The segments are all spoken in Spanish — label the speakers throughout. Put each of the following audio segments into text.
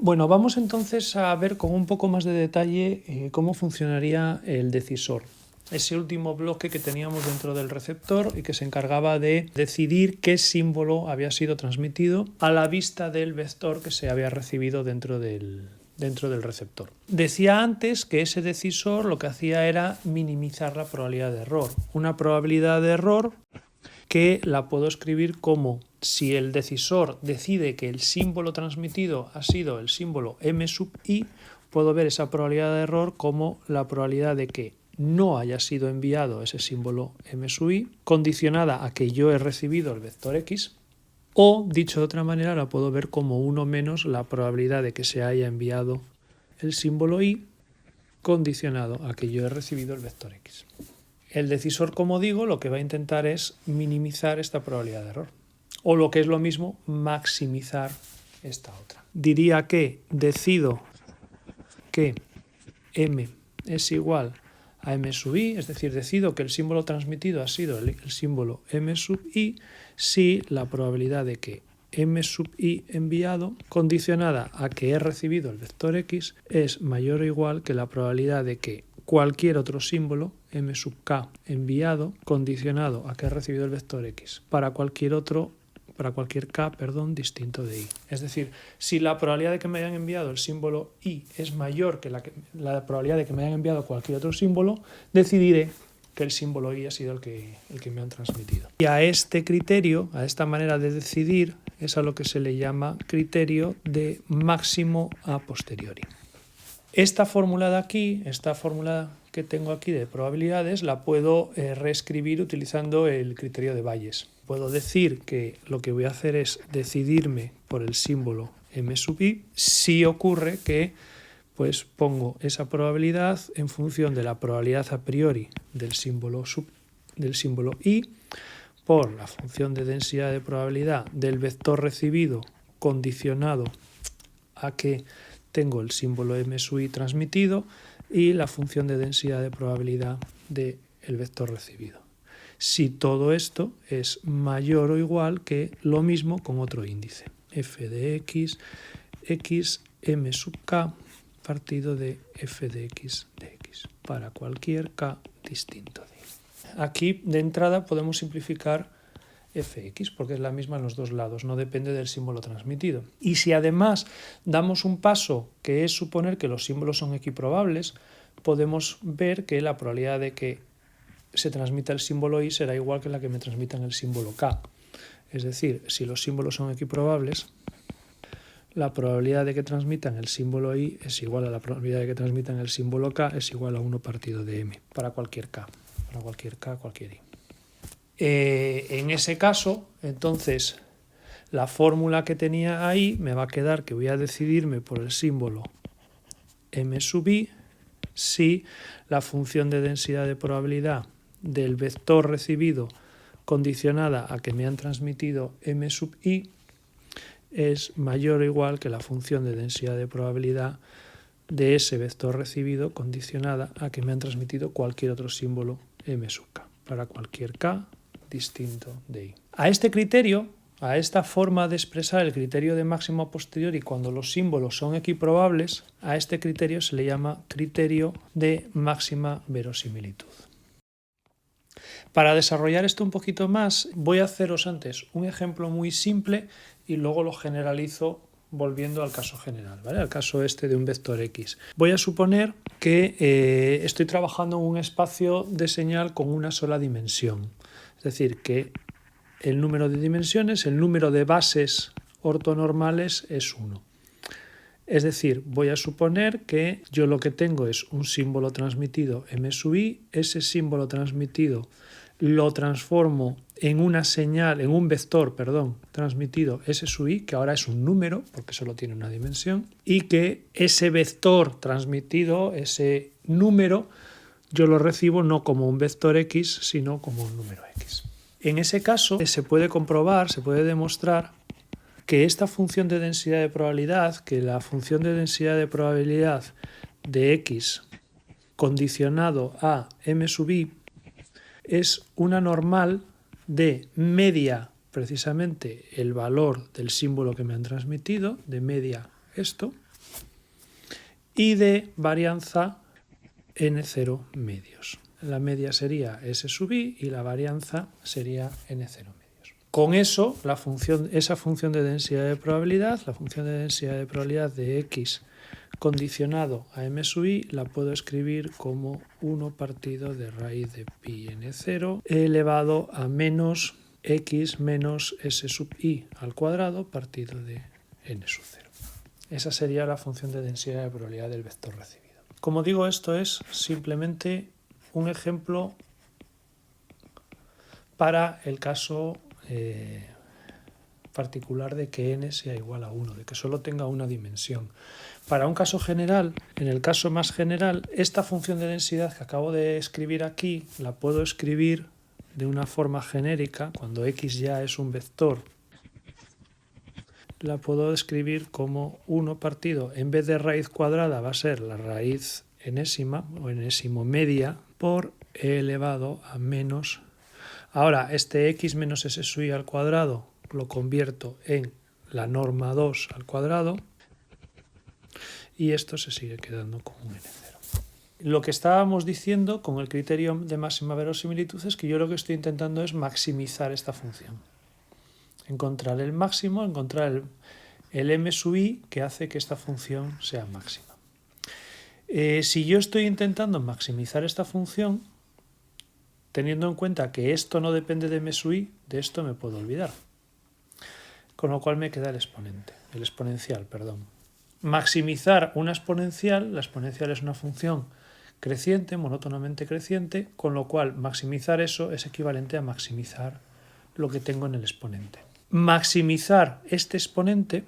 Speaker 1: Bueno, vamos entonces a ver con un poco más de detalle cómo funcionaría el decisor. Ese último bloque que teníamos dentro del receptor y que se encargaba de decidir qué símbolo había sido transmitido a la vista del vector que se había recibido dentro del receptor. Decía antes que ese decisor lo que hacía era minimizar la probabilidad de error. Una probabilidad de error que la puedo escribir como: si el decisor decide que el símbolo transmitido ha sido el símbolo M sub i, puedo ver esa probabilidad de error como la probabilidad de que no haya sido enviado ese símbolo M sub i, condicionada a que yo he recibido el vector X, o, dicho de otra manera, la puedo ver como 1 menos la probabilidad de que se haya enviado el símbolo i, condicionado a que yo he recibido el vector X. El decisor, como digo, lo que va a intentar es minimizar esta probabilidad de error. O lo que es lo mismo, maximizar esta otra. Diría que decido que M es igual a M sub i, es decir, decido que el símbolo transmitido ha sido el símbolo M sub i si la probabilidad de que M sub i enviado, condicionada a que he recibido el vector X, es mayor o igual que la probabilidad de que cualquier otro símbolo, M sub k enviado, condicionado a que he recibido el vector X, para cualquier k, distinto de i. Es decir, si la probabilidad de que me hayan enviado el símbolo i es mayor que la probabilidad de que me hayan enviado cualquier otro símbolo, decidiré que el símbolo i ha sido el que me han transmitido. Y a este criterio, a esta manera de decidir, es a lo que se le llama criterio de máximo a posteriori. Esta fórmula de aquí, esta fórmula que tengo aquí de probabilidades, la puedo reescribir utilizando el criterio de Bayes. Puedo decir que lo que voy a hacer es decidirme por el símbolo M sub i si ocurre que pues pongo esa probabilidad en función de la probabilidad a priori del símbolo i por la función de densidad de probabilidad del vector recibido condicionado a que tengo el símbolo M sub i transmitido y la función de densidad de probabilidad del vector recibido. Si todo esto es mayor o igual que lo mismo con otro índice, f de x, x m sub k partido de f de x, para cualquier k distinto de y. Aquí de entrada podemos simplificar fx porque es la misma en los dos lados, no depende del símbolo transmitido. Y si además damos un paso que es suponer que los símbolos son equiprobables, podemos ver que la probabilidad de que se transmita el símbolo i será igual que la que me transmitan el símbolo k. Es decir, si los símbolos son equiprobables, la probabilidad de que transmitan el símbolo i es igual a la probabilidad de que transmitan el símbolo k, es igual a 1 partido de m, para cualquier k, cualquier i. En ese caso, entonces, la fórmula que tenía ahí me va a quedar que voy a decidirme por el símbolo M sub i si la función de densidad de probabilidad del vector recibido condicionada a que me han transmitido M sub i es mayor o igual que la función de densidad de probabilidad de ese vector recibido condicionada a que me han transmitido cualquier otro símbolo M sub k, para cualquier k distinto de i. A este criterio, a esta forma de expresar el criterio de máximo a posteriori cuando los símbolos son equiprobables, a este criterio se le llama criterio de máxima verosimilitud. Para desarrollar esto un poquito más, voy a haceros antes un ejemplo muy simple y luego lo generalizo volviendo al caso general, ¿vale? Al caso este de un vector X. Voy a suponer que estoy trabajando en un espacio de señal con una sola dimensión. Es decir, que el número de dimensiones, el número de bases ortonormales es 1. Es decir, voy a suponer que yo lo que tengo es un símbolo transmitido M sub i, ese símbolo transmitido lo transformo en una señal, en un vector, transmitido S sub i, que ahora es un número, porque solo tiene una dimensión, y que ese vector transmitido, ese número, yo lo recibo no como un vector X, sino como un número X. En ese caso, se puede comprobar, se puede demostrar que esta función de densidad de probabilidad, que la función de densidad de probabilidad de X condicionado a M sub i, es una normal de media, precisamente el valor del símbolo que me han transmitido, de media esto, y de varianza n0 medios. La media sería S sub i y la varianza sería n0 medios. Con eso, esa función de densidad de probabilidad, la función de densidad de probabilidad de x condicionado a m sub i, la puedo escribir como 1 partido de raíz de pi n0 elevado a menos x menos s sub i al cuadrado partido de n sub 0. Esa sería la función de densidad de probabilidad del vector recibido. Como digo, esto es simplemente un ejemplo para el caso particular de que n sea igual a 1, de que solo tenga una dimensión. Para un caso general, en el caso más general, esta función de densidad que acabo de escribir aquí la puedo escribir de una forma genérica, cuando x ya es un vector, la puedo escribir como 1 partido, en vez de raíz cuadrada va a ser la raíz enésima o enésimo media por e elevado a menos. Ahora, este x menos s sub i al cuadrado lo convierto en la norma 2 al cuadrado y esto se sigue quedando como un n0. Lo que estábamos diciendo con el criterio de máxima verosimilitud es que yo lo que estoy intentando es maximizar esta función. Encontrar el máximo, encontrar el m sub i que hace que esta función sea máxima. Si yo estoy intentando maximizar esta función, teniendo en cuenta que esto no depende de m sub i, de esto me puedo olvidar. Con lo cual me queda el exponencial, perdón. Maximizar una exponencial, la exponencial es una función creciente, monótonamente creciente, con lo cual maximizar eso es equivalente a maximizar lo que tengo en el exponente. Maximizar este exponente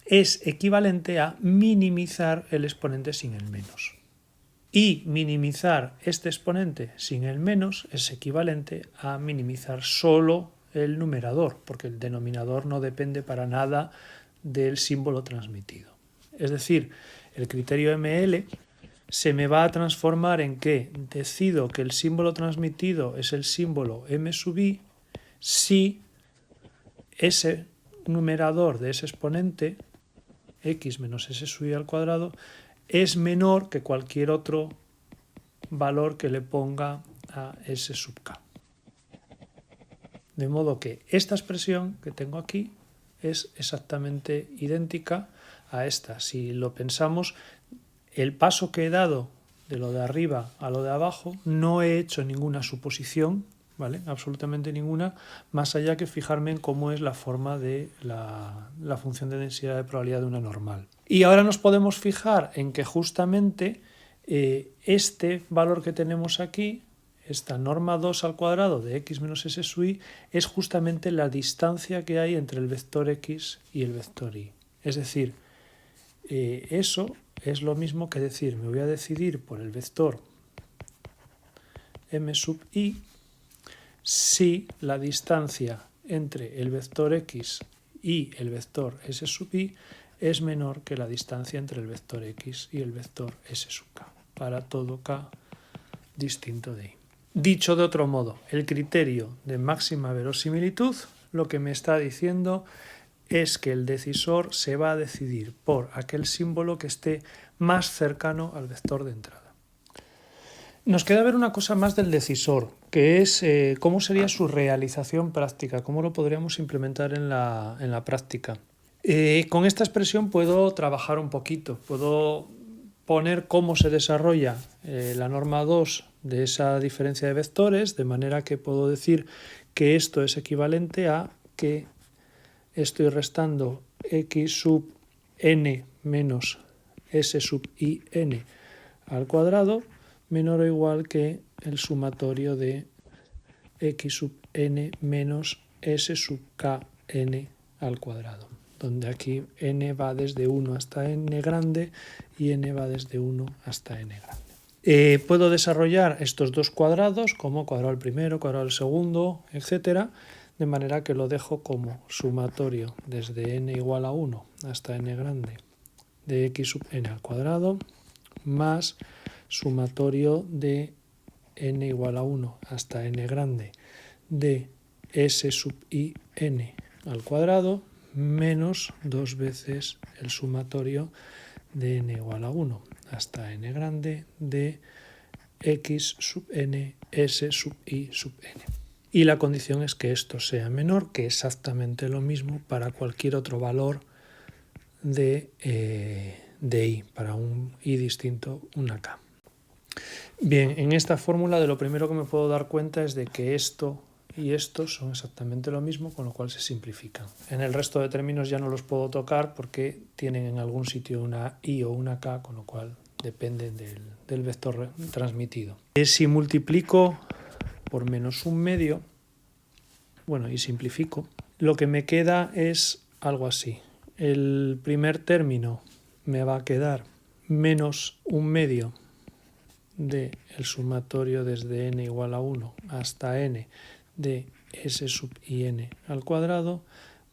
Speaker 1: es equivalente a minimizar el exponente sin el menos. Y minimizar este exponente sin el menos es equivalente a minimizar solo el numerador, porque el denominador no depende para nada del símbolo transmitido. Es decir, el criterio ML se me va a transformar en que decido que el símbolo transmitido es el símbolo m sub i si ese numerador de ese exponente, x menos s sub i al cuadrado, es menor que cualquier otro valor que le ponga a s sub k. De modo que esta expresión que tengo aquí es exactamente idéntica a esta. Si lo pensamos, el paso que he dado de lo de arriba a lo de abajo, no he hecho ninguna suposición, ¿vale? Absolutamente ninguna, más allá que fijarme en cómo es la forma de la función de densidad de probabilidad de una normal. Y ahora nos podemos fijar en que justamente este valor que tenemos aquí, esta norma 2 al cuadrado de x menos s sub i, es justamente la distancia que hay entre el vector x y el vector y. Es decir, eso es lo mismo que decir, me voy a decidir por el vector m sub i si la distancia entre el vector x y el vector s sub i es menor que la distancia entre el vector x y el vector s sub k, para todo k distinto de i. Dicho de otro modo, el criterio de máxima verosimilitud lo que me está diciendo es que el decisor se va a decidir por aquel símbolo que esté más cercano al vector de entrada. Nos queda ver una cosa más del decisor, que es cómo sería su realización práctica, cómo lo podríamos implementar en la práctica. Con esta expresión puedo trabajar un poquito, puedo poner cómo se desarrolla la norma 2 de esa diferencia de vectores, de manera que puedo decir que esto es equivalente a que estoy restando x sub n menos s sub i n al cuadrado menor o igual que el sumatorio de x sub n menos s sub k n al cuadrado, donde aquí n va desde 1 hasta n grande y n va desde 1 hasta n grande. Puedo desarrollar estos dos cuadrados como cuadrado al primero, cuadrado al segundo, etcétera, de manera que lo dejo como sumatorio desde n igual a 1 hasta n grande de x sub n al cuadrado más sumatorio de n igual a 1 hasta n grande de s sub i n al cuadrado menos 2 veces el sumatorio de n igual a 1 hasta n grande de x sub n s sub i sub n. Y la condición es que esto sea menor, que exactamente lo mismo para cualquier otro valor de i, para un i distinto, una k. Bien, en esta fórmula de lo primero que me puedo dar cuenta es de que esto y esto son exactamente lo mismo, con lo cual se simplifican. En el resto de términos ya no los puedo tocar porque tienen en algún sitio una i o una k, con lo cual dependen del vector transmitido. Si multiplico por menos un medio, bueno, y simplifico, lo que me queda es algo así. El primer término me va a quedar menos un medio del sumatorio desde n igual a 1 hasta n de s sub in al cuadrado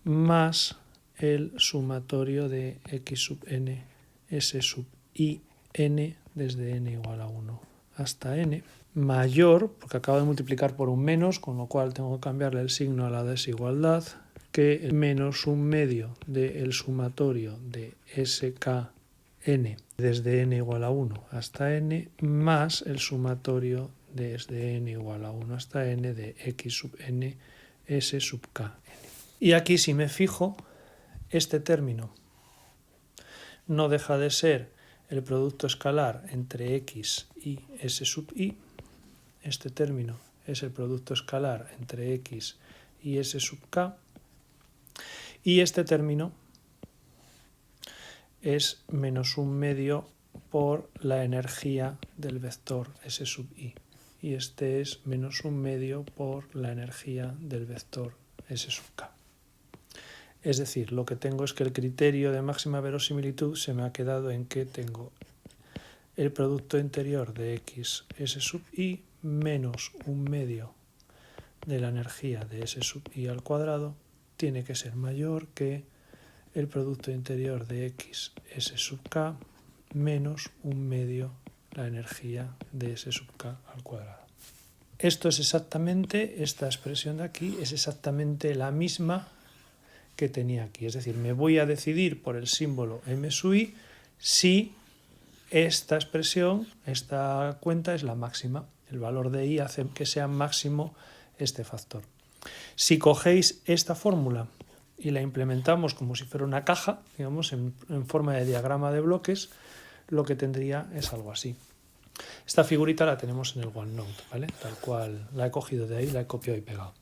Speaker 1: más el sumatorio de x sub n s sub i n desde n igual a 1 hasta n mayor, porque acabo de multiplicar por un menos, con lo cual tengo que cambiarle el signo a la desigualdad, que menos un medio del sumatorio de skn desde n igual a 1 hasta n más el sumatorio desde n igual a 1 hasta n de x sub n s sub kn. Y aquí, si me fijo, este término no deja de ser el producto escalar entre x y s sub i. Este término es el producto escalar entre x y s sub k. Y este término es menos un medio por la energía del vector s sub i. Y este es menos un medio por la energía del vector s sub k. Es decir, lo que tengo es que el criterio de máxima verosimilitud se me ha quedado en que tengo el producto interior de x s sub i menos un medio de la energía de s sub i al cuadrado tiene que ser mayor que el producto interior de x s sub k menos un medio la energía de s sub k al cuadrado. Esto es exactamente, esta expresión de aquí es exactamente la misma que tenía aquí. Es decir, me voy a decidir por el símbolo m sub i si esta expresión, esta cuenta es la máxima. El valor de i hace que sea máximo este factor. Si cogéis esta fórmula y la implementamos como si fuera una caja, digamos, en forma de diagrama de bloques, lo que tendría es algo así. Esta figurita la tenemos en el OneNote, ¿vale? Tal cual la he cogido de ahí, la he copiado y pegado.